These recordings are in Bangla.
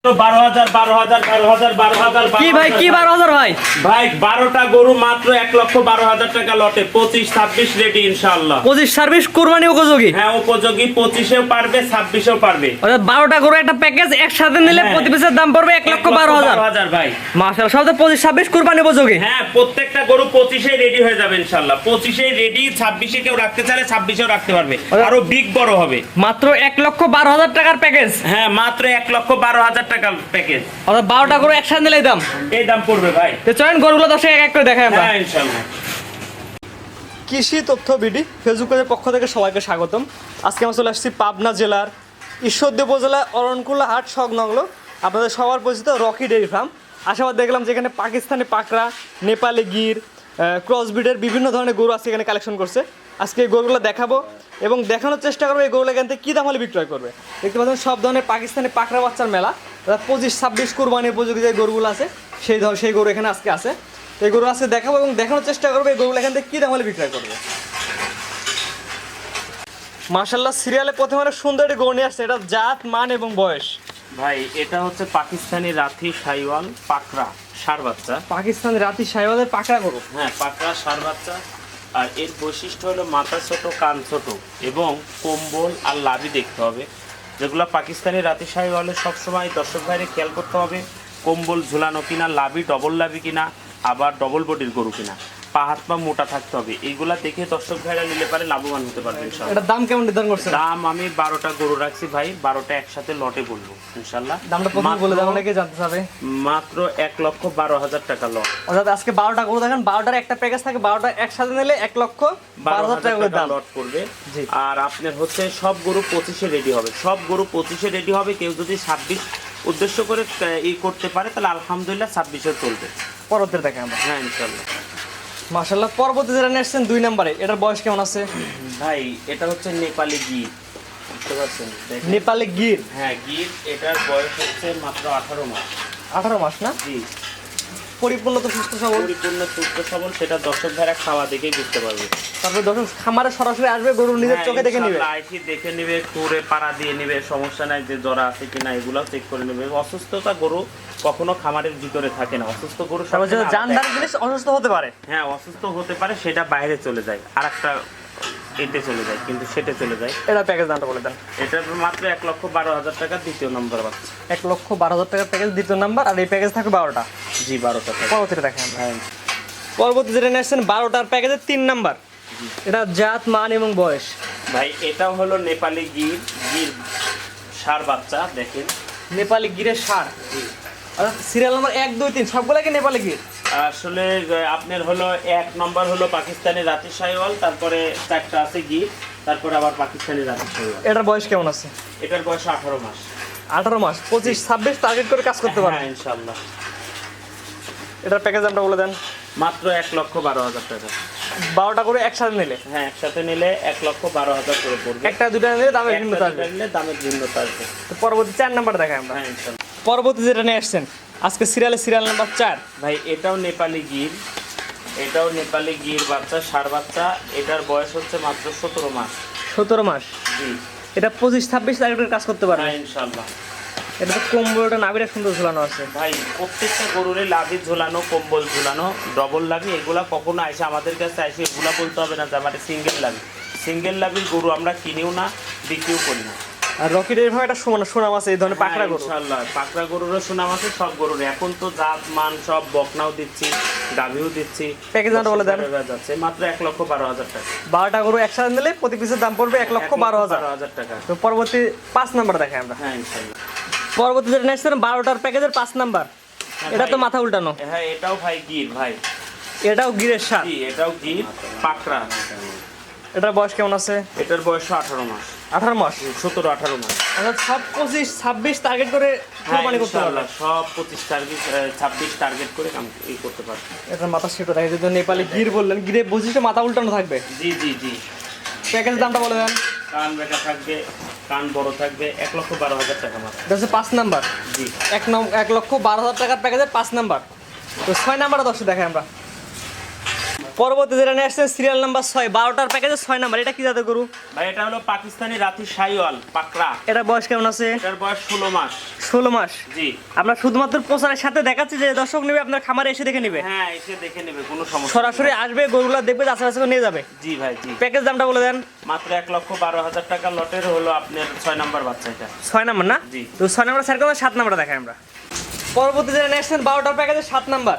12টা গরু মাত্র 1,12,000 টাকা লটে 25-26 রেডি ইনশাআল্লাহ। 25-26 কুরবানি উপযোগী। হ্যাঁ উপযোগী, 25-এও পারবে 26-এও পারবে। 12টা গরু একটা প্যাকেজ একসাথে নিলে প্রতি পিসের দাম পড়বে 1,12,000 ভাই। মাশাআল্লাহ, সব 25-26 কুরবানি উপযোগী। হ্যাঁ প্রত্যেকটা গরু 25-এ রেডি হয়ে যাবে ইনশাআল্লাহ। 25-এ রেডি, 26-এ কেউ রাখতে চাইলে 26-এও রাখতে পারবে, আরো বিগ বড় হবে। মাত্র 1,12,000 টাকার প্যাকেজ। হ্যাঁ মাত্র 1,12,000 টাকার প্যাকেজ। 12টা গরু একসাথে নিলে এই দাম পড়বে ভাই। তো চলেন গরুগুলো দর্শক এক এক করে দেখাই আমরা। হ্যাঁ ইনশাআল্লাহ। কৃষি তথ্য বিডি ফেসবুক পেজের পক্ষ থেকে সবাইকে স্বাগতম। আজকে আমরা চলে আসছি পাবনা জেলার ঈশ্বরদী উপজেলা অরণকুলা হাট সংলগ্ন আপনাদের সবার পরিচিত রকি ডেইরি ফার্ম। আশাবাদ দেখলাম যেখানে পাকিস্তানি পাকড়া, নেপালি গির, ক্রস ব্রিডের বিভিন্ন ধরনের গরু আজকে এখানে কালেকশন করছে। আজকে এই গরুগুলো দেখাবো এবং দেখানোর চেষ্টা করবো এই গরুগুলো এখান থেকে কী দাম হলে বিক্রয় করবে। দেখতে পাচ্ছেন সব ধরনের পাকিস্তানি পাকড়া বাচ্চার মেলা, 25-26 কুরবানি উপযোগী যে গরুগুলো আছে সেই গরু এখানে আজকে আছে। তো এই গরু আজকে দেখাবো এবং দেখানোর চেষ্টা করবো এই গরুগুলো এখান থেকে কী দাম হলে বিক্রয় করবে। মাশাআল্লাহ, সিরিয়ালে প্রথমে অনেক সুন্দর একটি গরু নিয়ে আসছে। এটা জাত, মান এবং বয়স। ভাই এটা হচ্ছে পাকিস্তানি রাথি শাইওয়াল পাকড়া ষাঁড় বাচ্চা। পাকিস্তানি রাতি শাইওয়ালের পাকড়া গরু। হ্যাঁ পাকড়া ষাঁড় বাচ্চা। আর এর বৈশিষ্ট্য হলো মাথা ছোট, কান ছোট এবং কম্বল আর লাভি দেখতে হবে। যেগুলো পাকিস্তানি রাতি শাইওয়ালে সবসময় দর্শক ভাইরে খেয়াল করতে হবে, কম্বল ঝুলানো কিনা, লাভি ডবল লাভি কিনা, আবার ডবল বডির গরু কিনা, পা হাত পা মোটা থাকতে হবে। এইগুলা দেখে দর্শক ভাইরা নিলে পারে লাভবান হতে পারবে ইনশাআল্লাহ। এটার দাম কেমন নির্ধারণ করছেন? দাম আমি 12টা গরু রাখছি ভাই, 12টা একসাথে লটে বলবো ইনশাআল্লাহ। দামটা প্রথমে বলে দাও, অনেকে জানতে চাবে। মাত্র 1,12,000 টাকা লট। অর্থাৎ আজকে 12টা গরু দেখেন, 12টার একটা প্যাকেজ থাকে, 12টা একসাথে নিলে 1,12,000 টাকা করে দাম লট পড়বে। জি। আর আপনার হচ্ছে সব গরু 25-এ রেডি হবে, সব গরু 25-এ রেডি হবে। কেউ যদি 26 উদ্দেশ্য করে ই করতে পারে তাহলে আলহামদুলিল্লাহ 26-এ চলবে। পরবর্তী দেখেন আমরা। হ্যাঁ ইনশাআল্লাহ। মাশাআল্লাহ, পরবর্তী যেটা নিয়ে আসছেন 2 নম্বরে, এটার বয়স কেমন আছে? ভাই এটা হচ্ছে নেপালি গির, বুঝতে পারছেন? নেপালি গির। হ্যাঁ গির, এটার বয়স হচ্ছে মাত্র 18 মাস। 18 মাস না? জি। পরিপূর্ণ তো সুস্থ সবল? পরিপূর্ণ সুস্থ সবল, সেটা দর্শক ভাইরা খাওয়া দেখেই বুঝতে পারবে। তারপরে দর্শক খামারে সরাসরি আসবে, গরু নিজের চোখে দেখে নেবে। লাইকি দেখে নেবে, খুঁড়ে পাড়া দিয়ে নেবে, সমস্যা নাই যে জ্বর আছে কিনা এগুলাও চেক করে নেবে। অসুস্থতা গরু কখনো খামারের ভিতরে থাকে না। অসুস্থ গরু জানদার জিনিস অসুস্থ হতে পারে। হ্যাঁ অসুস্থ হতে পারে, সেটা বাইরে চলে যায়, আরেকটা এতে চলে যায়, কিন্তু সেটা চলে যায়। এটা প্যাকেজ দামটা বলে দেন। এটা মাত্র 1,12,000 টাকা, দ্বিতীয় নম্বর বাচ্চা। 1,12,000 টাকার প্যাকেজ, দ্বিতীয় নাম্বার। আর এই প্যাকেজ থাকে 12টা। জি 12টা। পরবর্তীটা দেখেন। পরবর্তী যেটা নিয়ে আসছেন 12টার প্যাকেজের 3 নাম্বার, এটা জাত, মান এবং বয়স। ভাই এটাও হলো নেপালি গির, গির ষাঁড় বাচ্চা। দেখেন নেপালি গিরের ষাঁড়। সিরিয়াল নাম্বার 1, 2, 3 সবগুলো কি নেপালি গির? আসলে আপনার হলো 1 নম্বর হলো পাকিস্তানি রাতি শাইওয়াল, তারপরে 4টা আছে গির, তারপরে আবার পাকিস্তানি রাতি শাইওয়াল। এটার বয়স কেমন আছে? এটার বয়স 18 মাস। 18 মাস, 25-26 টার্গেট করে কাজ করতে পারে ইনশাআল্লাহ। এটার প্যাকেজ দামটা বলে দেন। মাত্র 1,12,000 টাকা। 12টা করে একসাথে নিলে? হ্যাঁ একসাথে নিলে 1,12,000 করে পড়বে। একটা দুটা নিলে দামের ভিন্নতা আসবে। দামের ভিন্নতা আসবে। তো পরবর্তী 4 নাম্বার দেখাই আমরা। হ্যাঁ ইনশাআল্লাহ। পরবর্তী যেটা নিয়ে আসছেন আজকে সিরিয়াল নাম্বার 4। ভাই এটাও নেপালি গির, এটাও নেপালি গির বাচ্চা, ষাঁড় বাচ্চা। এটার বয়স হচ্ছে মাত্র 17 মাস। 17 মাস। জি। এটা 25-26 টার্গেটের কাজ করতে পারে। হ্যাঁ ইনশাআল্লাহ। এটা তো কম্বলটা নাভিটা সুন্দর ঝুলানো আছে। ভাই প্রত্যেকটা গরুরে লাভি ঝুলানো, কম্বল ঝুলানো, ডবল লাভি। এগুলা কখনো আইসে আমাদের কাছে আইসে এগুলা বলতে হবে না যে আমার সিঙ্গেল লাভি। সিঙ্গেল লাভির গরু আমরা কিনিও না, বিক্রিও করি না। আর রকি ডেইরি ফার্মে একটা সুনাম আছে এই ধরনের পাকড়া গরু। ইনশাআল্লাহ পাকড়া গরুরও সুনাম আছে, সব গরুর। এখন তো জাত মান সব বকনাও দিচ্ছি, গাভিও দিচ্ছি। প্যাকেজ দামটা বলে দেন। যাচ্ছে মাত্র 1,12,000 টাকা। 12টা গরু একসাথে নিলে প্রতি পিসের দাম পড়বে 1,12,000 টাকা। তো পরবর্তী 5 নাম্বার দেখাই আমরা। হ্যাঁ ইনশাআল্লাহ। পরবর্তী যেটা নেক্সট 12টার প্যাকেজের 5 নাম্বার, এটা তো মাথা উল্টানো। হ্যাঁ এটাও ভাই গির ভাই। এটাও গিরের ষাঁড়। জি এটাও গির পাকড়া। এটার বয়স কেমন আছে? এটার বয়স 18 মাস। 18 মাস, 17-18 মাস। অর্থাৎ সব 25-26 টার্গেট করে কোরবানি করতে পারবে। সব 25 টার্গেট 26 টার্গেট করে কাম করতে পারবে। এটার মাথা সেটা দেখে যদি নেপালি গির বললেন, গিরে বৈশিষ্ট্য মাথা উল্টানো থাকবে। জি জি জি। প্যাকেজ দামটা বলে দেন। কান বেঁকা থাকবে, কান বড় থাকবে, 1,12,000 টাকা মাত্র। এটা হচ্ছে 5 নাম্বার। জি। 1,12,000 টাকার প্যাকেজের 5 নাম্বার। তো 6 নাম্বারে 10 দেখাই আমরা। পরবর্তী যেটা নিয়ে আসছেন সিরিয়াল নাম্বার 6 12টার প্যাকেজে 6 নাম্বার, এটা কি জাতের গরু? ভাই এটা হলো পাকিস্তানি রাতি শাহিওয়াল পাকড়া। এটা বয়স কেমন আছে? এটার বয়স 16 মাস। 16 মাস। জি। আমরা শুধুমাত্র প্রচারের সাথে দেখাচ্ছি যে দর্শক নেবে আপনার খামারে এসে দেখে নেবে। হ্যাঁ এসে দেখে নেবে, কোনো সমস্যা নেই। সরাসরি আসবে, গরুগুলো দেখবে, যাচাই করে নিয়ে যাবে। জি ভাই জি। প্যাকেজ দামটা বলে দেন। মাত্র 1,12,000 টাকা লটের হলো আপনার 6 নাম্বার বাচ্চা এটা। 6 নাম্বার না? জি। তো 6 নাম্বার স্যার করে 7 নাম্বারটা দেখাই আমরা। পরবর্তী যেটা নিয়ে আসছেন 12টার প্যাকেজে 7 নাম্বার,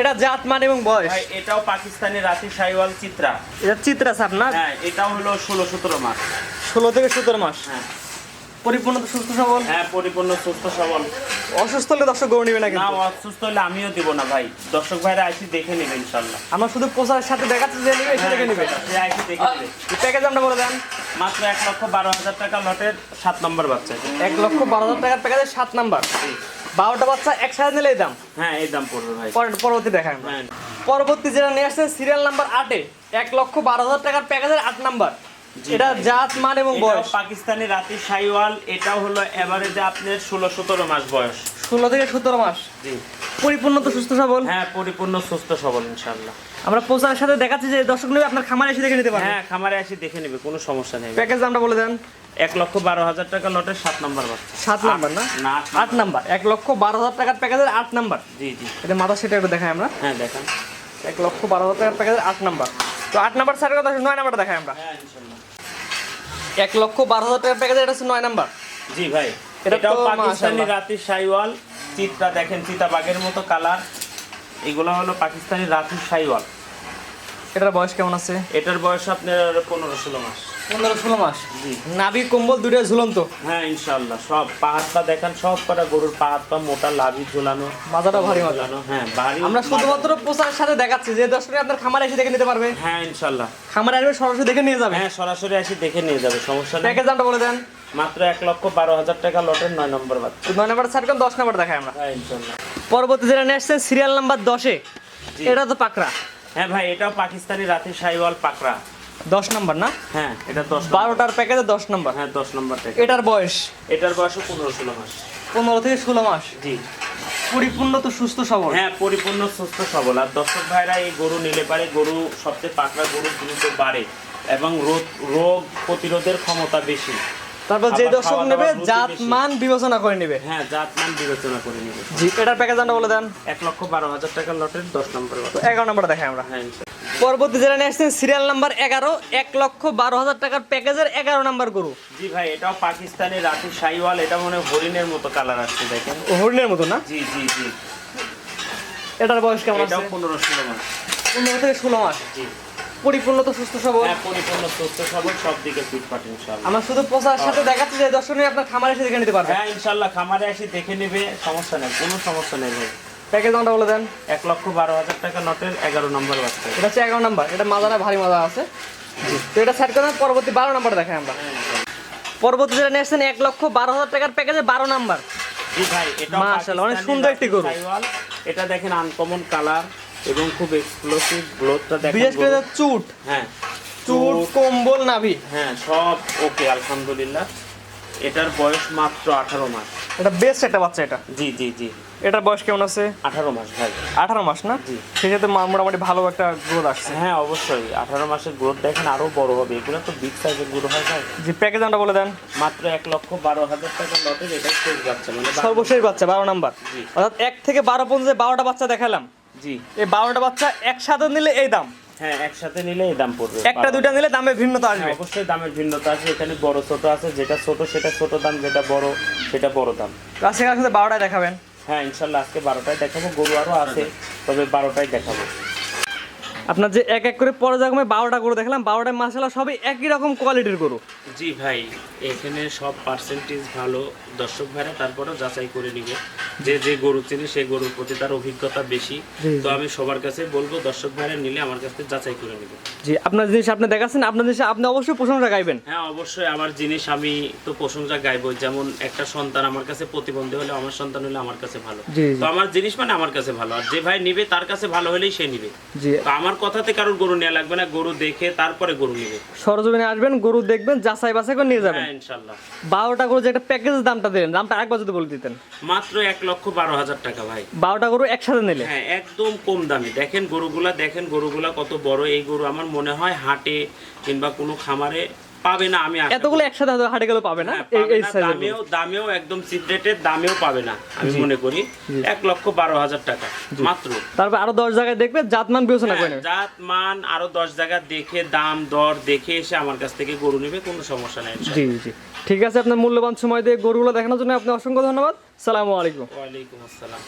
এটা জাত মান এবং বয়স। ভাই এটাও পাকিস্তানি রাতি শাহিওয়াল চিত্রা। এটা চিত্রা সাপ না? হ্যাঁ এটাও হলো 16-17 মাস। 16 থেকে 17 মাস। হ্যাঁ পরিপূর্ণ তো সুস্থ সবল। হ্যাঁ পরিপূর্ণ সুস্থ সবল। অসুস্থ হলে দর্শক গরু নেবে না না কিন্তু। অসুস্থ হলে আমিও দিব না ভাই, দর্শক ভাইরা আইসি দেখে নেবে ইনশাআল্লাহ। আমরা শুধু প্রচারের সাথে দেখাচ্ছি যে নেবে এসে দেখে নেবে। সে আইসি দেখে নেবে। প্যাকেজ দামটা বলে দেন। মাত্র 1,12,000 টাকা লটের 7 নম্বর বাচ্চা এটা। 1,12,000 টাকার প্যাকেজে 7 নাম্বার। 12টা বাচ্চা একসাথে নিলে এই দাম। হ্যাঁ এই দাম পড়বে ভাই। পরবর্তী দেখাই আমরা। হ্যাঁ পরবর্তী যেটা নিয়ে আসছেন সিরিয়াল নাম্বার 8-এ 1,12,000 টাকার প্যাকেজের 8 নাম্বার। জি এটা ভাই। জাত মান এবং এটাও বয়স। পাকিস্তানি রাতি শাহিওয়াল, এটাও হলো এভারেজে আপনার 16-17 মাস বয়স। 16 থেকে 17 মাস। জি। পরিপূর্ণ তো সুস্থ সবল। হ্যাঁ পরিপূর্ণ সুস্থ সবল ইনশাআল্লাহ। আমরা প্রচারের সাথে দেখাচ্ছি যে দর্শক নেবে আপনার খামারে এসে দেখে নিতে পারবে। হ্যাঁ খামারে এসে দেখে নেবে, কোনো সমস্যা নেই। প্যাকেজ দামটা বলে দেন। 1,12,000 টাকা লটের 7 নম্বর বাচ্চা। 7 নাম্বার না? না 8 নাম্বার। 1,12,000 টাকার প্যাকেজের 8 নাম্বার। জি জি। এটা মাথা সেটা একটু দেখাই আমরা। হ্যাঁ দেখান। 1,12,000 টাকার প্যাকেজের 8 নাম্বার। তো 8 নাম্বার স্যারের কথা 9 নাম্বারটা দেখাই আমরা। হ্যাঁ ইনশাআল্লাহ। 1,12,000 টাকার প্যাকেজের এটা হচ্ছে 9 নাম্বার। জি ভাই এটা এটাও তো পাকিস্তানি মাশাআল্লাহ। রাতি শাহিওয়াল চিত্রা, দেখেন চিতাবাঘের মতো কালার। এগুলো হলো পাকিস্তানি রাতি শাহিওয়াল। এটার বয়স কেমন আছে? এটার বয়স আপনার 15-16 মাস। 15-16 মাস। জি। নাভি কম্বল দুটো ঝুলন্ত। হ্যাঁ ইনশাআল্লাহ। সব পাহাড় পা দেখেন, সব কটা গরুর পাহাড় পা মোটা, লাভি ঝুলানো, মাজাটা ভারী মাজা। ঝুলানো। হ্যাঁ ভারী। আমরা শুধুমাত্র প্রচারের সাথে দেখাচ্ছি যে দর্শক আপনার খামারে এসে দেখে নিতে পারবে। হ্যাঁ ইনশাআল্লাহ। খামারে আসবে, সরাসরি দেখে নিয়ে যাবে। হ্যাঁ সরাসরি এসে দেখে নিয়ে যাবে, সমস্যা নেই। প্যাকেজ দামটা বলে দেন। মাত্র 1,12,000 টাকা লটের 9 নম্বর বাচ্চা। 9 নাম্বার স্যার 10 নাম্বার দেখাই আমরা। হ্যাঁ ইনশাআল্লাহ। পরবর্তী যেটা নিয়ে আসছেন সিরিয়াল নাম্বার 10-এ, জি। এটা তো পাকড়া। হ্যাঁ ভাই এটাও পাকিস্তানি রাতি শাহিওয়াল পাকড়া। 10 নাম্বার না? হ্যাঁ এটা 10 12টার প্যাকেজে 10 নাম্বার। হ্যাঁ 10 নম্বর থেকে। এটার বয়স এটার বয়স 15-16 মাস। 15 থেকে 16 মাস। জি। পরিপূর্ণ তো সুস্থ সবল। হ্যাঁ পরিপূর্ণ সুস্থ সবল। আর দর্শক ভাইরা এই গরু নিলে পারে, গরু সবচেয়ে পাকড়া গরু দ্রুত বাড়ে এবং রোগ প্রতিরোধের ক্ষমতা বেশি। তারপর যে আবার দর্শক খাওয়া নেবে দাওয়ার রুচি জাত বেশি। মান বিবেচনা করে নেবে। হ্যাঁ জাত মান বিবেচনা করে নিবে। জি। এটার প্যাকেজ দামটা বলে দেন। 1,12,000 টাকা লটের 10 নম্বর তো বাচ্চা। 11 নাম্বার দেখাই আমরা। হ্যাঁ ইনশাআল্লাহ। পরবর্তী যেটা নিয়ে আসছেন সিরিয়াল নাম্বার 11, 1,12,000 টাকার প্যাকেজের 11 নাম্বার গরু। জি ভাই এটাও পাকিস্তানি রাতি শাহিওয়াল। এটা মনে হয় হরিণের মতো কালার আসছে দেখেন। হরিণের মতো না? জি জি জি। এটার বয়স কেমন আছে? এটাও 15-16 মাস। 15 থেকে 16 মাস। জি। পরিপূর্ণ তো সুস্থ সবল। হ্যাঁ পরিপূর্ণ সুস্থ সবল, সব দিকে ফিটফাট ইনশাআল্লাহ। আমরা শুধু প্রচারের সাথে দেখাচ্ছি যে দর্শক নিয়ে আপনার খামারে এসে দেখে নিতে পারবে। হ্যাঁ ইনশাআল্লাহ খামারে এসে দেখে নেবে, সমস্যা নেই, কোনো সমস্যা নেই ভাই। প্যাকেজ দামটা বলে দেন। 1,12,000 টাকা লটের 11 নম্বর বাচ্চা। এটা হচ্ছে 11 নাম্বার। এটা মাজারা ভারী মাজা আছে। তো এটা সাইড করে পরবর্তী 12 নাম্বার দেখাই আমরা। পরবর্তী যেটা নিয়ে আসছেন 1,12,000 টাকার প্যাকেজে 12 নাম্বার। জি ভাই এটা মাশাআল্লাহ, অনেক সুন্দর একটি গরু। এটা দেখেন আনকমন কালার এবং খুব এক্সক্লুসিভ গ্রোথটা দেখেন। বিশেষ করে যে চুট, হ্যাঁ চুট, কম্বল, নাভি। হ্যাঁ সব ওকে আলহামদুলিল্লাহ। এটার বয়স মাত্র 18 মাস। এটা বেস্ট একটা বাচ্চা এটা। জি জি জি। এটার বয়স কেমন আছে? 18 মাস ভাই। 18 মাস না? জি। সেক্ষেত্রে মোটামুটি ভালো একটা গ্রোথ আসছে। হ্যাঁ অবশ্যই 18 মাসের গ্রোথ দেখেন, আরো বড় হবে। এগুলো তো বিগ সাইজের গরু হয় ভাই। যে প্যাকেজ দামটা বলে দেন। মাত্র 1,12,000 টাকা লটের এটাই শেষ বাচ্চা, মানে সর্বশেষ বাচ্চা 12 নাম্বার। জি। অর্থাৎ 1 থেকে 12 পর্যন্ত 12টা বাচ্চা দেখালাম। জি। এই 12টা বাচ্চা একসাথে নিলে এই দাম। হ্যাঁ একসাথে নিলে এই দাম পড়বে। একটা দুইটা নিলে দামে ভিন্নতা আসবে। হ্যাঁ, অবশ্যই দামের ভিন্নতা আছে। এখানে বড় ছোট আছে, যেটা ছোট সেটা ছোট দাম, যেটা বড় সেটা বড় দাম। আজকে সাথে 12টায় দেখাবেন। হ্যাঁ ইনশাল্লাহ আজকে 12টায় দেখাবো। গরু আরও আছে, তবে 12টায় দেখাবো। আপনার যে এক এক করে পর্যায়ক্রমে 12টা গরু দেখলাম, 12টায় মাশাআল্লাহ সবই একই রকম কোয়ালিটির গরু। জি ভাই এখানে সব পার্সেন্টেজ ভালো। দর্শক ভাইরা তারপরেও যাচাই করে নিবে, যে যে গরু চিনি সেই গরুর প্রতি তার অভিজ্ঞতা বেশি। জি, তো আমি সবার কাছে বলবো দর্শক ভাইরা নিলে আমার কাছে যাচাই করে নিবে। জি। আপনার জিনিস আপনি দেখাচ্ছেন, আপনার জিনিস আপনি অবশ্যই প্রশংসা গাইবেন। হ্যাঁ অবশ্যই আমার জিনিস আমি তো প্রশংসা গাইবো। যেমন একটা সন্তান আমার কাছে প্রতিবন্ধী হলে, আমার সন্তান হলে আমার কাছে ভালো। জি, তো আমার জিনিস মানে আমার কাছে ভালো, আর যে ভাই নিবে তার কাছে ভালো হলেই সে নিবে। জি। তো আমার কথাতে কারোর গরু নেওয়া লাগবে না, গরু দেখে তারপরে গরু নিবে। সরজমিনে আসবেন, গরু দেখবেন, যাচাই বাছাই করে নিয়ে যাবেন হ্যাঁ ইনশাল্লাহ। 12টা গরু যে একটা প্যাকেজের দামটা দিলেন, দামটা একবার যদি বলে দিতেন। মাত্র 1,12,000 টাকা ভাই। 12টা গরু একসাথে নিলে হ্যাঁ একদম কম দামে। দেখেন গরুগুলা কত বড়। এই গরু আমার মনে হয় হাটে কিংবা কোনো খামারে পাবে না। আমি আশা এতগুলো করি। একসাথে হয়তো হাটে গেলে পাবে না হ্যাঁ, এই পাবে এই না, সাইজের দামেও একদম সিক্রেটের দামেও পাবে না আমি মনে করি। 1,12,000 টাকা মাত্র। তারপর আরো 10 জায়গায় দেখবে জাতমান বিবেচনা করে নেবে। জাত মান আরো 10 জায়গা দেখে দাম দর দেখে এসে আমার কাছ থেকে গরু নেবে, কোনো সমস্যা নেই জি জি ঠিক আছে, আপনার মূল্যবান সময় দিয়ে গরুগুলো দেখানোর জন্য আপনি অসংখ্য ধন্যবাদ। সালামু আলাইকুম। ওয়ালাইকুম আসসালাম।